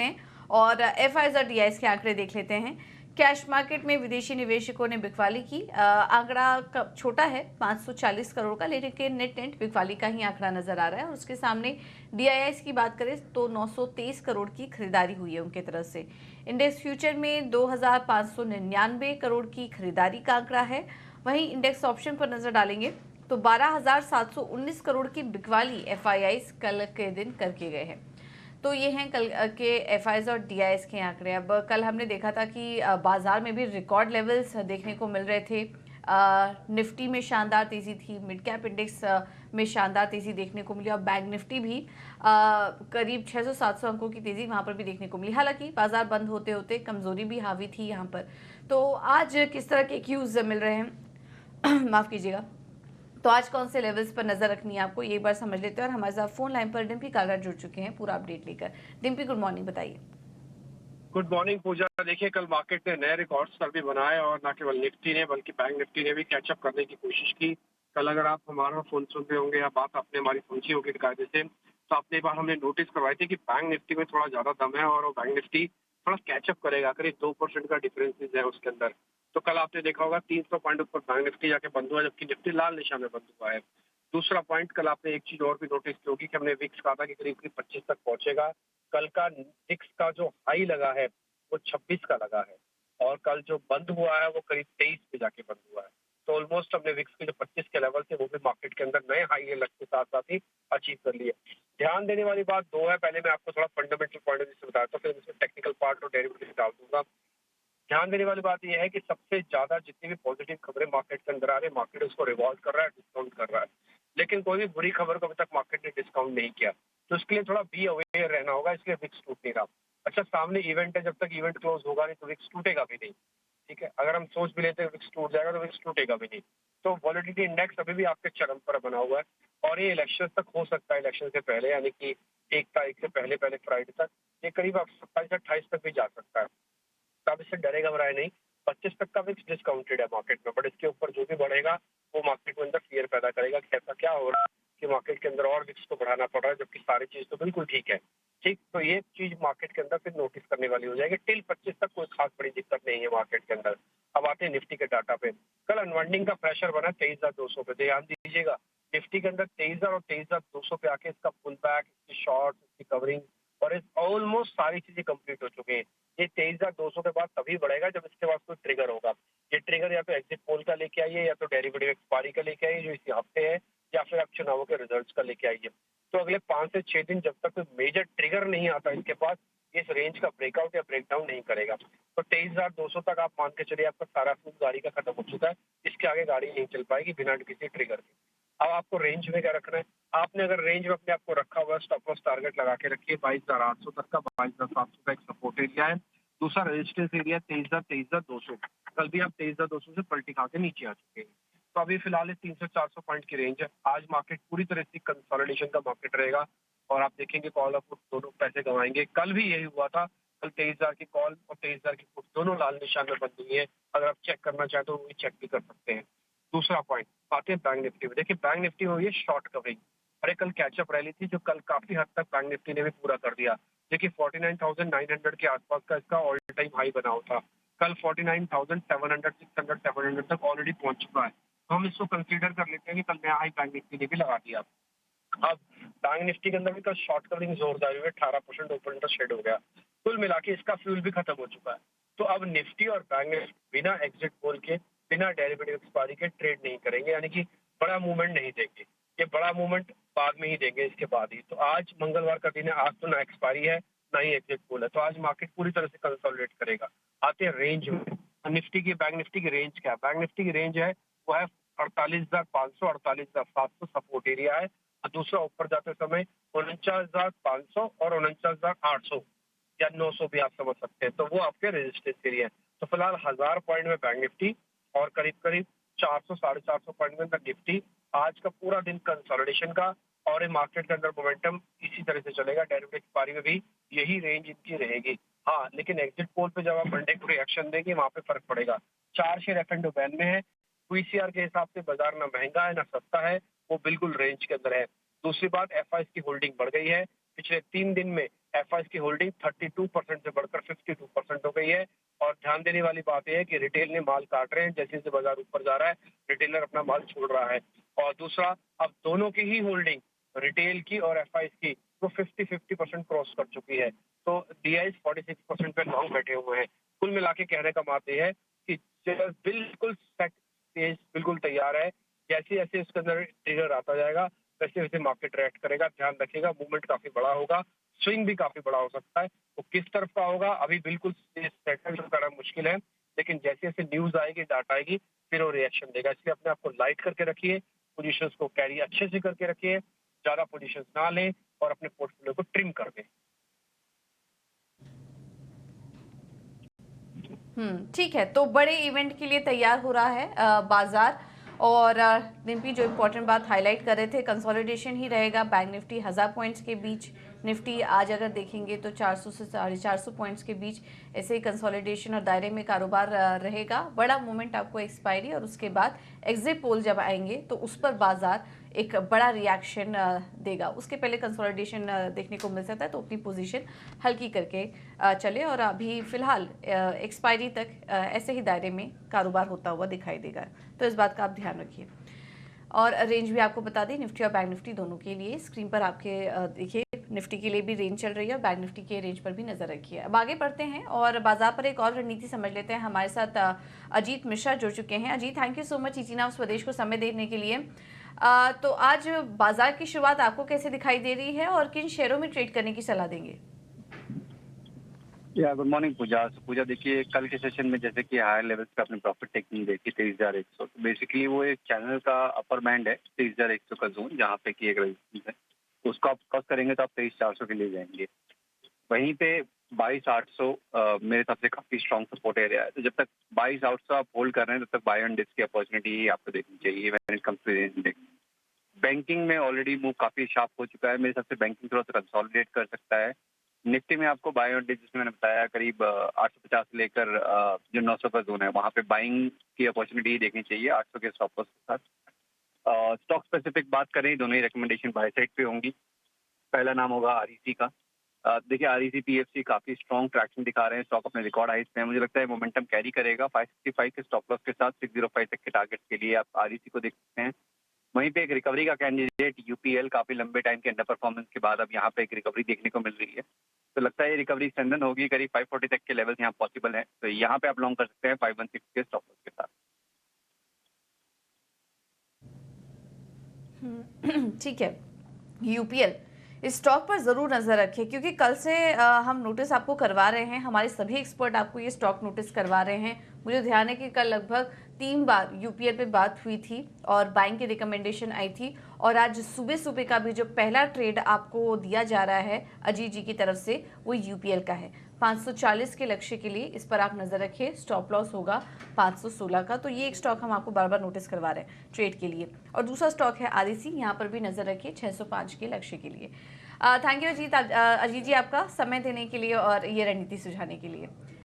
करते हैं और एफआईआईज और डीआईएस के आंकड़े देख लेते हैं। कैश मार्केट में विदेशी निवेशकों ने बिकवाली की। आंकड़ा छोटा है 540 करोड़ का, लेकिन नेट बिकवाली का ही आंकड़ा नजर आ रहा है। और उसके सामने डीआईएस की बात करें तो 923 करोड़ की खरीदारी हुई है उनके तरफ से। इंडेक्स फ्यूचर में 2599 करोड़ की खरीदारी का आंकड़ा है। वहीं इंडेक्स ऑप्शन पर नजर डालेंगे तो 12,719 करोड़ की बिकवाली एफआईआईज कल के दिन करके गए हैं। तो ये हैं कल के एफआईआईज और डीआईएस के आंकड़े। अब कल हमने देखा था कि बाजार में भी रिकॉर्ड लेवल्स देखने को मिल रहे थे। निफ्टी में शानदार तेजी थी, मिड कैप इंडेक्स में शानदार तेजी देखने को मिली और बैंक निफ्टी भी करीब 600-700 अंकों की तेजी वहां पर भी देखने को मिली। हालांकि बाजार बंद होते होते कमजोरी भी हावी थी यहाँ पर। तो आज किस तरह के क्यूज मिल रहे हैं माफ कीजिएगा, तो आज कौन से लेवल्स पर नजर रखनी है आपको ये एक बार समझ लेते हैं। और हमारे साथ फोन लाइन पर डिम्पी कालरा जुड़ चुके हैं पूरा अपडेट लेकर। डिम्पी, गुड मॉर्निंग, बताइए। गुड मॉर्निंग पूजा। देखिए, कल मार्केट ने नए रिकॉर्ड्स कल भी बनाए और न केवल निफ्टी ने बल्कि बैंक निफ्टी ने भी कैचअप करने की कोशिश की। कल अगर आप हमारा फोन सुन रहे होंगे या बात आपने हमारी समझी होगी कायदे से, तो आपने बार हमने नोटिस करवाई थी कि बैंक निफ्टी में थोड़ा ज्यादा दम है और वो बैंक निफ्टी थोड़ा कैचअप करेगा। करीब 2% का डिफरेंसेस है उसके अंदर। तो कल आपने देखा होगा 300 पॉइंट ऊपर बैंक निफ्टी जाके बंद हुआ, जबकि निफ्टी लाल निशान में बंद हुआ है। दूसरा पॉइंट, कल आपने एक चीज और भी नोटिस की होगी कि हमने विक्स कहा था कि करीब करीब 25 तक पहुंचेगा। कल का विक्स का जो हाई लगा है वो 26 का लगा है और कल जो बंद हुआ है वो करीब 23 पे जाके बंद हुआ है। तो ऑलमोस्ट हमने विक्स के जो 25 के लेवल थे वो भी मार्केट के अंदर नए हाई लेवल के साथ साथ ही अचीव कर लिए। ध्यान देने वाली बात दो है। पहले मैं आपको थोड़ा फंडामेंटल पॉइंट ऑफ व्यू से बताता हूँ, फिर इसमें टेक्निकल पार्ट और डेरिवेटिव डाल दूंगा। ध्यान देने वाली बात यह है कि सबसे ज्यादा जितनी भी पॉजिटिव खबरें मार्केट के अंदर आ रही है, मार्केट उसको रिवॉल्व कर रहा है, डिस्काउंट कर रहा है। लेकिन कोई भी बुरी खबर को अभी तक मार्केट ने डिस्काउंट नहीं किया, तो इसके लिए थोड़ा बी अवेयर रहना होगा। इसलिए विक्स टूट नहीं रहा। अच्छा, सामने इवेंट है, जब तक इवेंट क्लोज होगा नहीं तो विक्स टूटेगा भी नहीं। ठीक है, अगर हम सोच भी लेते हैं विक्स टूट जाएगा तो विक्स टूटेगा भी नहीं। तो वॉलेटिलिटी इंडेक्स अभी भी आपके चरम पर बना हुआ है और ये इलेक्शन तक हो सकता है, इलेक्शन से पहले यानी कि 1 तारीख से पहले पहले फ्राइडे तक ये करीब 27-28 तक भी जा सकता है। तो आप इससे डरे घबराए नहीं। 25 तक का विक्स डिस्काउंटेड है मार्केट में, बट इसके ऊपर जो भी बढ़ेगा वो मार्केट के अंदर फियर पैदा करेगा कि ऐसा क्या हो रहा है कि मार्केट के अंदर और विक्स को बढ़ाना पड़ रहा है, जबकि सारी चीज तो बिल्कुल ठीक है। ठीक, तो ये चीज मार्केट के अंदर फिर नोटिस करने वाली हो जाएगी। टिल 25 तक कोई खास बड़ी दिक्कत नहीं है मार्केट के अंदर। अब आते हैं निफ्टी के डाटा पे। कल अनवाइंडिंग का प्रेशर बना 23,200 पे। ध्यान दीजिएगा, निफ्टी के अंदर 23,000 और 23,200 पे आके इसका पुल बैक, इसकी शॉर्ट, इसकी कवरिंग और इस ऑलमोस्ट सारी चीजें कंप्लीट हो चुकी हैं। ये 23,200 के बाद तभी बढ़ेगा जब इसके बाद कोई ट्रिगर होगा। ये ट्रिगर या तो एग्जिट पोल का लेके आइए या तो डेरिवेटिव एक्सपायरी का लेके आइए जो इसी हफ्ते है, या फिर आप चुनावों के रिजल्ट्स का लेके आइए। तो अगले 5 से 6 दिन जब तक कोई मेजर ट्रिगर नहीं आता इसके पास, इस रेंज का ब्रेकआउट या ब्रेकडाउन नहीं करेगा। तो 23,200 तक आप मान के चलिए आपका सारा फ्लूट गाड़ी का खत्म हो चुका है। इसके आगे गाड़ी नहीं चल पाएगी बिना किसी ट्रिगर के। अब आपको रेंज में क्या रखना है? आपने अगर रेंज में अपने आप को रखा हुआ है, स्टॉप लॉस टारगेट लगा के रखिए 22,800 तक का। 22,700 का एक सपोर्ट एरिया है। दूसरा रेजिस्टेंस एरिया 23,200। कल भी आप 23,200 से पलटी खा के नीचे आ चुके हैं। तो अभी फिलहाल 300-400 पॉइंट की रेंज है। आज मार्केट पूरी तरह से कंसोलिडेशन का मार्केट रहेगा और आप देखेंगे कॉल और पुट दोनों पैसे कमाएंगे। कल भी यही हुआ था। कल 23,000 की कॉल और 23,000 की पुट दोनों लाल निशान में बंद हुई है। अगर आप चेक करना चाहें तो वो भी चेक भी कर सकते हैं। दूसरा पॉइंट, आते हैं बैंक निफ्टी में। देखिए, बैंक निफ्टी में हुई है शॉर्ट कवरिंग। अरे कल कैचअप रैली थी जो कल काफी हद तक बैंक निफ्टी ने भी पूरा कर दिया। देखिए, 49,900 के आसपास का इसका ऑल टाइम हाई बना हुआ था। कल 49,700, 600, 700 तक ऑलरेडी पहुंच चुका है। तो हम इसको कंसीडर कर लेते हैं कि कल नया हाई बैंक निफ्टी ने भी लगा दिया। अब बैंक निफ्टी के अंदर भी कल शॉर्ट कवरिंग जोरदार हुई है, 18% ओपन इंटरेस्ट हो गया। कुल मिला के इसका फ्यूल भी खत्म हो चुका है। तो अब निफ्टी और बैंक निफ्टी बिना एग्जिट पोल के, बिना डेरिवेटिव एक्सपायरी के ट्रेड नहीं करेंगे, यानी कि बड़ा मूवमेंट नहीं देंगे। ये बड़ा मूवमेंट बाद में ही देंगे, इसके बाद ही। तो आज मंगलवार का दिन है, आज तो ना एक्सपायरी है ना ही एग्जिट पोल है, तो आज मार्केट पूरी तरह से कंसोलिडेट करेगा। आते हैं रेंज में। निफ्टी की, बैंक निफ्टी की रेंज क्या है? बैंक निफ्टी की रेंज है वो है 48,500, 48,700 सपोर्ट एरिया है। और दूसरा ऊपर जाते समय 49,500 और 49,800 या 900 भी आप समझ सकते हैं, तो वो आपके रेजिस्टेंस एरिया है। तो फिलहाल 1000 पॉइंट में बैंक निफ्टी और करीब करीब 400-450 पॉइंट में निफ्टी। आज का पूरा दिन कंसोलिडेशन का और ये मार्केट के अंदर मोमेंटम इसी तरह से चलेगा। डेरिवेटिव एक्सपायरी में भी यही रेंज इनकी रहेगी। हाँ, लेकिन एग्जिट पोल पे जब आप मंडे को रिएक्शन देंगे वहां पे फर्क पड़ेगा। 4 शेयर एफ एंड बैन में है। क्यूसीआर के हिसाब से बाजार ना महंगा है ना सस्ता है, वो बिल्कुल रेंज के अंदर है। दूसरी बात, एफआईआईज की होल्डिंग बढ़ गई है। पिछले 3 दिन में एफआईज की होल्डिंग 32% से बढ़कर 52% हो गई है। और ध्यान देने वाली बात यह है कि रिटेल ने माल काट रहे हैं, जैसे जैसे बाजार ऊपर जा रहा है रिटेलर अपना माल छोड़ रहा है। और दूसरा, अब दोनों की ही होल्डिंग, रिटेल की और एफआईज की, वो 50-50% क्रॉस कर चुकी है। तो डीआईज 46% पे लॉन्ग बैठे हुए हैं। कुल मिला के कहने का बात यह है कि शेयर बिल्कुल सेट, तेज बिल्कुल तैयार है। जैसे जैसे इसके अंदर ट्रिगर आता जाएगा वैसे वैसे मार्केट रिएक्ट करेगा। ध्यान रखिएगा, मूवमेंट काफी बड़ा होगा, स्विंग भी काफी बड़ा हो सकता है। तो किस तरफ का होगा अभी बिल्कुल सेटल करना मुश्किल है, लेकिन जैसे जैसे न्यूज आएगी, डाटा आएगी, फिर वो रिएक्शन देगा। इसलिए अपने आप को लाइट करके रखिए, पोजीशंस को कैरी अच्छे से करके रखिए, ज्यादा पोजीशंस ना लें और अपने पोर्टफोलियो को ट्रिम कर दें। ठीक है। तो बड़े इवेंट के लिए तैयार हो रहा है बाजार। और डिम्पी जो इम्पोर्टेंट बात हाईलाइट कर रहे थे, कंसोलिडेशन ही रहेगा। बैंक निफ्टी 1000 पॉइंट्स के बीच, निफ्टी आज अगर देखेंगे तो 400 से 450 पॉइंट्स के बीच ऐसे ही कंसोलिडेशन और दायरे में कारोबार रहेगा। बड़ा मोमेंट आपको एक्सपायरी और उसके बाद एग्जिट पोल जब आएंगे तो उस पर बाजार एक बड़ा रिएक्शन देगा। उसके पहले कंसोलिडेशन देखने को मिल सकता है, तो अपनी पोजीशन हल्की करके चले। और अभी फिलहाल एक्सपायरी तक ऐसे ही दायरे में कारोबार होता हुआ दिखाई देगा, तो इस बात का आप ध्यान रखिए। और रेंज भी आपको बता दें, निफ्टी और बैंक निफ्टी दोनों के लिए स्क्रीन पर आपके देखिए, निफ्टी के लिए भी रेंज चल रही है और बैंक निफ्टी के रेंज पर भी नजर रखिए। अब आगे बढ़ते हैं और बाजार पर एक और रणनीति समझ लेते हैं। हमारे साथ अजीत मिश्रा जुड़ चुके हैं। Ajit, thank you so much इचिना स्वदेश को समय देने के लिए। तो आज बाजार की शुरुआत आपको कैसे दिखाई दे रही है और किन शेयरों में ट्रेड करने की सलाह देंगे? या गुड मॉर्निंग पूजा। पूजा देखिए, कल के सेशन में जैसे कि हायर लेवल्स पे अपनी प्रॉफिट टेकिंग देखी 23,100, तो बेसिकली वो एक चैनल का अपर बैंड है 23,100 का जोन, जहाँ पे की एक रेजिस्टेंस है। तो उसको आप क्रॉस करेंगे तो आप 23,400 के लिए जाएंगे। वहीं पे 22,800 मेरे हिसाब से काफी स्ट्रॉन्ग सपोर्ट एरिया है। तो जब तक 22,800 आप होल्ड कर रहे हैं तब तक बाय ऑन डिप्स की अपॉर्चुनिटी ही आपको देखनी चाहिए when it comes to index. Banking में ऑलरेडी मूव काफी शार्प हो चुका है, मेरे हिसाब से बैंकिंग थोड़ा सा कंसोलिडेट कर सकता है। निफ्टी में आपको बाय ऑन डिप, जिसमें मैंने बताया करीब 850 से लेकर जो 900 का जोन है, वहाँ पे बाइंग की अपॉर्चुनिटी देखनी चाहिए 800 के स्टॉप लॉस के साथ। स्टॉक स्पेसिफिक बात करें, दोनों ही रिकमेंडेशन बाय साइड पे होंगी। पहला नाम होगा आरईसी का। देखिए, आरईसी पीएफसी काफी स्ट्रॉन्ग ट्रैक्शन दिखा रहे हैं, स्टॉक अपने रिकॉर्ड हाइस पे है। मुझे लगता है मोमेंटम कैरी करेगा। 565 के स्टॉप लॉस के साथ 605 तक के टारगेट के लिए आप आरईसी को देख सकते हैं। वहीं पे एक रिकवरी का कैंडिडेट यूपीएल, काफी लंबे टाइम के अंडर परफॉर्मेंस के बाद अब यहाँ पे एक रिकवरी देखने को मिल रही है। तो लगता है ये रिकवरी स्ट्रेंथन होगी, करीब 540 तक के लेवल्स यहाँ पॉसिबल है। तो यहाँ पे आप लॉन्ग कर सकते हैं 516 के स्टॉप लॉस के साथ। ठीक है। यूपीएल, इस स्टॉक पर जरूर नजर रखें, क्योंकि कल से हम नोटिस आपको करवा रहे हैं, हमारे सभी एक्सपर्ट आपको ये स्टॉक नोटिस करवा रहे हैं। मुझे ध्यान है कि कल लगभग 3 बार यूपीएल पे बात हुई थी और बाइंग की रिकमेंडेशन आई थी। और आज सुबह सुबह का भी जो पहला ट्रेड आपको दिया जा रहा है अजीत जी की तरफ से, वो यूपीएल का है। 540 के लक्ष्य के लिए इस पर आप नजर रखिए। स्टॉप लॉस होगा 516 का। तो ये एक स्टॉक हम आपको बार बार नोटिस करवा रहे हैं ट्रेड के लिए। और दूसरा स्टॉक है आरईसी, यहाँ पर भी नजर रखिए 605 के लक्ष्य के लिए। थैंक यू अजीत जी आपका समय देने के लिए और ये रणनीति सुझाने के लिए।